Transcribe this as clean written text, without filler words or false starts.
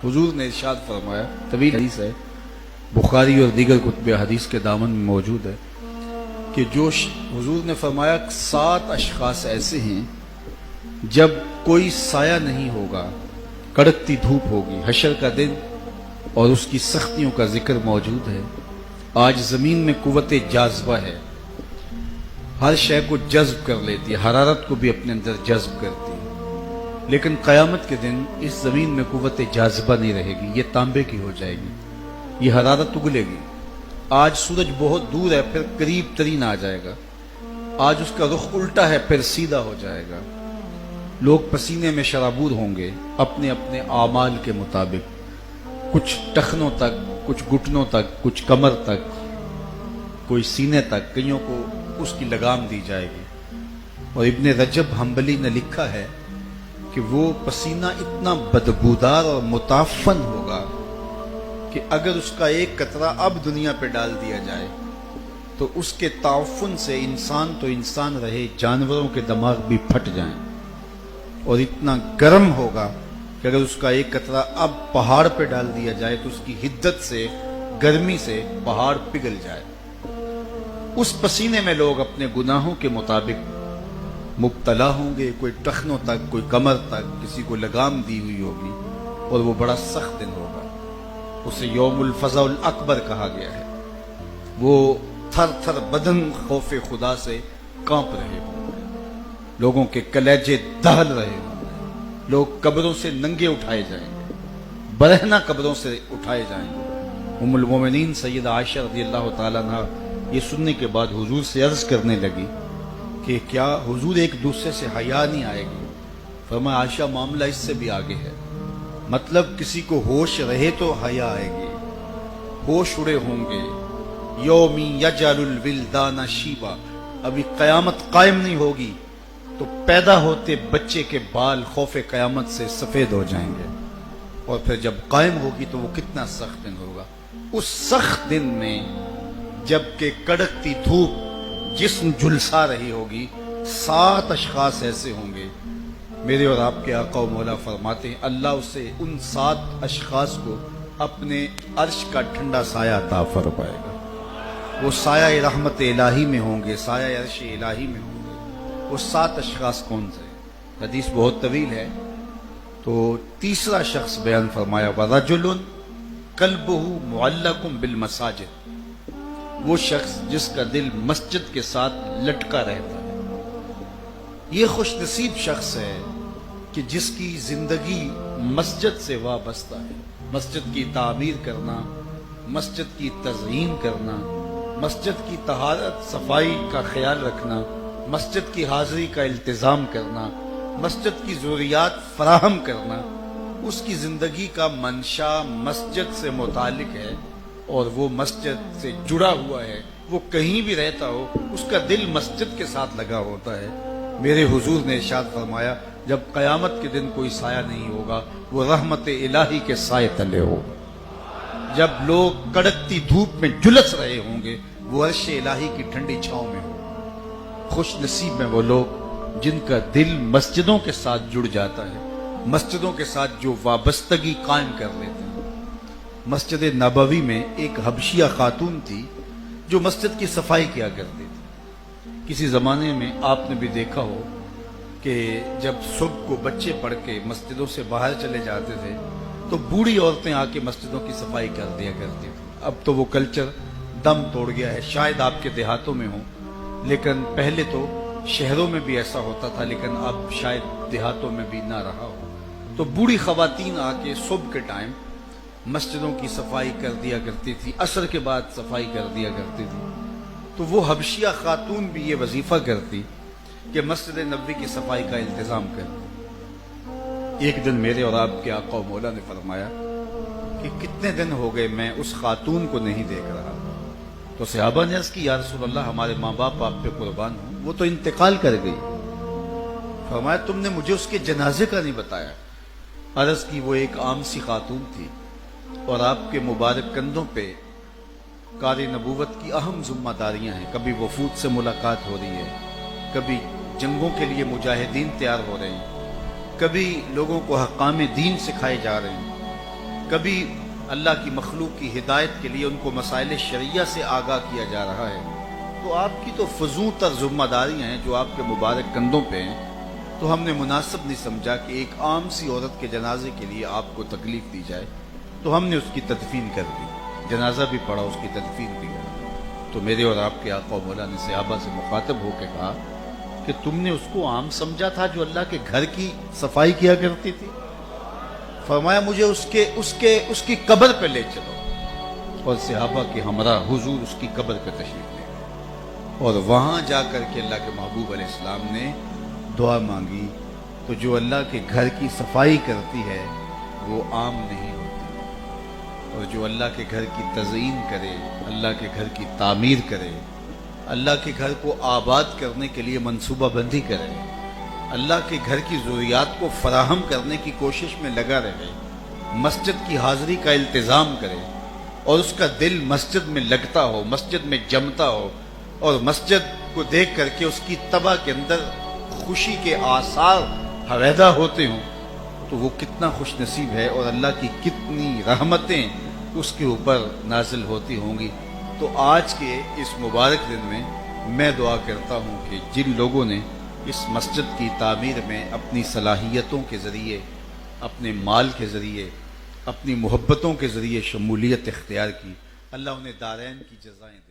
حضور نے ارشاد فرمایا، طویل حدیث ہے، بخاری اور دیگر کتب حدیث کے دامن میں موجود ہے کہ حضور نے فرمایا 7 اشخاص ایسے ہیں جب کوئی سایہ نہیں ہوگا، کڑکتی دھوپ ہوگی، حشر کا دن اور اس کی سختیوں کا ذکر موجود ہے۔ آج زمین میں قوت جاذبہ ہے، ہر شے کو جذب کر لیتی ہے، حرارت کو بھی اپنے اندر جذب کرتی ہے، لیکن قیامت کے دن اس زمین میں قوت جاذبہ نہیں رہے گی، یہ تانبے کی ہو جائے گی، یہ حرارت اگلے گی۔ آج سورج بہت دور ہے، پھر قریب ترین آ جائے گا، آج اس کا رخ الٹا ہے، پھر سیدھا ہو جائے گا۔ لوگ پسینے میں شرابور ہوں گے اپنے اپنے اعمال کے مطابق، کچھ ٹخنوں تک، کچھ گھٹنوں تک، کچھ کمر تک، کوئی سینے تک، کئیوں کو اس کی لگام دی جائے گی۔ اور ابن رجب حنبلی نے لکھا ہے کہ وہ پسینہ اتنا بدبودار اور متعفن ہوگا کہ اگر اس کا ایک قطرہ اب دنیا پہ ڈال دیا جائے تو اس کے تعفن سے انسان تو انسان رہے، جانوروں کے دماغ بھی پھٹ جائیں، اور اتنا گرم ہوگا کہ اگر اس کا ایک قطرہ اب پہاڑ پہ ڈال دیا جائے تو اس کی حدت سے، گرمی سے پہاڑ پگھل جائے۔ اس پسینے میں لوگ اپنے گناہوں کے مطابق مبتلا ہوں گے، کوئی ٹخنوں تک، کوئی کمر تک، کسی کو لگام دی ہوئی ہوگی، اور وہ بڑا سخت دن ہوگا۔ اسے یوم الفزع الاکبر کہا گیا ہے۔ وہ تھر تھر بدن خوف خدا سے کانپ رہے ہوں گے، لوگوں کے کلیجے دہل رہے ہوں گے، لوگ قبروں سے ننگے اٹھائے جائیں گے، برہنہ قبروں سے اٹھائے جائیں گے۔ ام المومنین سیدہ عائشہ رضی اللہ تعالیٰ عنہ یہ سننے کے بعد حضور سے عرض کرنے لگی کہ کیا حضور ایک دوسرے سے حیا نہیں آئے گی؟ فرمایا عائشہ معاملہ اس سے بھی آگے ہے، مطلب کسی کو ہوش رہے تو حیا آئے گی، ہوش اڑے ہوں گے۔ یومی یجعل الولدان شیبا، ابھی قیامت قائم نہیں ہوگی تو پیدا ہوتے بچے کے بال خوف قیامت سے سفید ہو جائیں گے، اور پھر جب قائم ہوگی تو وہ کتنا سخت دن ہوگا۔ اس سخت دن میں جب کہ کڑکتی دھوپ جسم جھلسا رہی ہوگی، 7 اشخاص ایسے ہوں گے، میرے اور آپ کے آقا و مولا فرماتے ہیں اللہ اسے ان 7 اشخاص کو اپنے عرش کا ٹھنڈا سایہ عطا فرمائے گا۔ وہ سایہ رحمت الہی میں ہوں گے، سایہ عرش الہی میں ہوں گے۔ وہ 7 اشخاص کون سے؟ حدیث بہت طویل ہے، تو تیسرا شخص بیان فرمایا وَرَجُلٌ قَلْبُهُ مُعَلَّقٌ بِالْمَسَاجِدِ، وہ شخص جس کا دل مسجد کے ساتھ لٹکا رہتا ہے۔ یہ خوش نصیب شخص ہے کہ جس کی زندگی مسجد سے وابستہ ہے، مسجد کی تعمیر کرنا، مسجد کی تزئین کرنا، مسجد کی طہارت صفائی کا خیال رکھنا، مسجد کی حاضری کا التزام کرنا، مسجد کی ضروریات فراہم کرنا، اس کی زندگی کا منشا مسجد سے متعلق ہے، اور وہ مسجد سے جڑا ہوا ہے۔ وہ کہیں بھی رہتا ہو اس کا دل مسجد کے ساتھ لگا ہوتا ہے۔ میرے حضور نے ارشاد فرمایا جب قیامت کے دن کوئی سایہ نہیں ہوگا وہ رحمت الہی کے سائے تلے ہوگا۔ جب لوگ کڑکتی دھوپ میں جھلس رہے ہوں گے وہ عرش الہی کی ٹھنڈی چھاؤں میں ہوں۔ خوش نصیب میں وہ لوگ جن کا دل مسجدوں کے ساتھ جڑ جاتا ہے، مسجدوں کے ساتھ جو وابستگی قائم کر لیتے ہیں۔ مسجد نبوی میں ایک حبشیہ خاتون تھی جو مسجد کی صفائی کیا کرتی تھی۔ کسی زمانے میں آپ نے بھی دیکھا ہو کہ جب صبح کو بچے پڑھ کے مسجدوں سے باہر چلے جاتے تھے تو بوڑھی عورتیں آ کے مسجدوں کی صفائی کر دیا کرتی تھیں۔ اب تو وہ کلچر دم توڑ گیا ہے، شاید آپ کے دیہاتوں میں ہوں، لیکن پہلے تو شہروں میں بھی ایسا ہوتا تھا، لیکن اب شاید دیہاتوں میں بھی نہ رہا ہو۔ تو بوڑھی خواتین آ کے صبح کے ٹائم مسجدوں کی صفائی کر دیا کرتی تھی، عصر کے بعد صفائی کر دیا کرتی تھی۔ تو وہ حبشیہ خاتون بھی یہ وظیفہ کرتی کہ مسجد نبوی کی صفائی کا التزام کرتی۔ ایک دن میرے اور آپ کے آقا و مولا نے فرمایا کہ کتنے دن ہو گئے میں اس خاتون کو نہیں دیکھ رہا۔ تو صحابہ نے عرض کی یا رسول اللہ ہمارے ماں باپ آپ پہ قربان ہوں، وہ تو انتقال کر گئی۔ فرمایا تم نے مجھے اس کے جنازے کا نہیں بتایا۔ عرض کی وہ ایک عام سی خاتون تھی اور آپ کے مبارک کندھوں پہ کار نبوت کی اہم ذمہ داریاں ہیں، کبھی وفود سے ملاقات ہو رہی ہے، کبھی جنگوں کے لیے مجاہدین تیار ہو رہے ہیں، کبھی لوگوں کو حکام دین سکھائے جا رہے ہیں، کبھی اللہ کی مخلوق کی ہدایت کے لیے ان کو مسائل شرعیہ سے آگاہ کیا جا رہا ہے، تو آپ کی تو فضول تر ذمہ داریاں ہیں جو آپ کے مبارک کندھوں پہ ہیں، تو ہم نے مناسب نہیں سمجھا کہ ایک عام سی عورت کے جنازے کے لیے آپ کو تکلیف دی جائے، تو ہم نے اس کی تدفین کر دی، جنازہ بھی پڑھا، اس کی تدفین بھی کر دی۔ تو میرے اور آپ کے آقا و مولا نے صحابہ سے مخاطب ہو کے کہا کہ تم نے اس کو عام سمجھا تھا جو اللہ کے گھر کی صفائی کیا کرتی تھی؟ فرمایا مجھے اس کی قبر پہ لے چلو، اور صحابہ کے ہمراہ حضور اس کی قبر پہ تشریف لے گئے، اور وہاں جا کر کے اللہ کے محبوب علیہ السلام نے دعا مانگی۔ تو جو اللہ کے گھر کی صفائی کرتی ہے وہ عام نہیں ہوتی، اور جو اللہ کے گھر کی تزئین کرے، اللہ کے گھر کی تعمیر کرے، اللہ کے گھر کو آباد کرنے کے لیے منصوبہ بندی کرے، اللہ کے گھر کی ضروریات کو فراہم کرنے کی کوشش میں لگا رہے، مسجد کی حاضری کا التزام کرے، اور اس کا دل مسجد میں لگتا ہو، مسجد میں جمتا ہو، اور مسجد کو دیکھ کر کے اس کی طبع کے اندر خوشی کے آثار حویدہ ہوتے ہوں، تو وہ کتنا خوش نصیب ہے، اور اللہ کی کتنی رحمتیں اس کے اوپر نازل ہوتی ہوں گی۔ تو آج کے اس مبارک دن میں دعا کرتا ہوں کہ جن لوگوں نے اس مسجد کی تعمیر میں اپنی صلاحیتوں کے ذریعے، اپنے مال کے ذریعے، اپنی محبتوں کے ذریعے شمولیت اختیار کی، اللہ انہیں دارین کی جزائیں دے۔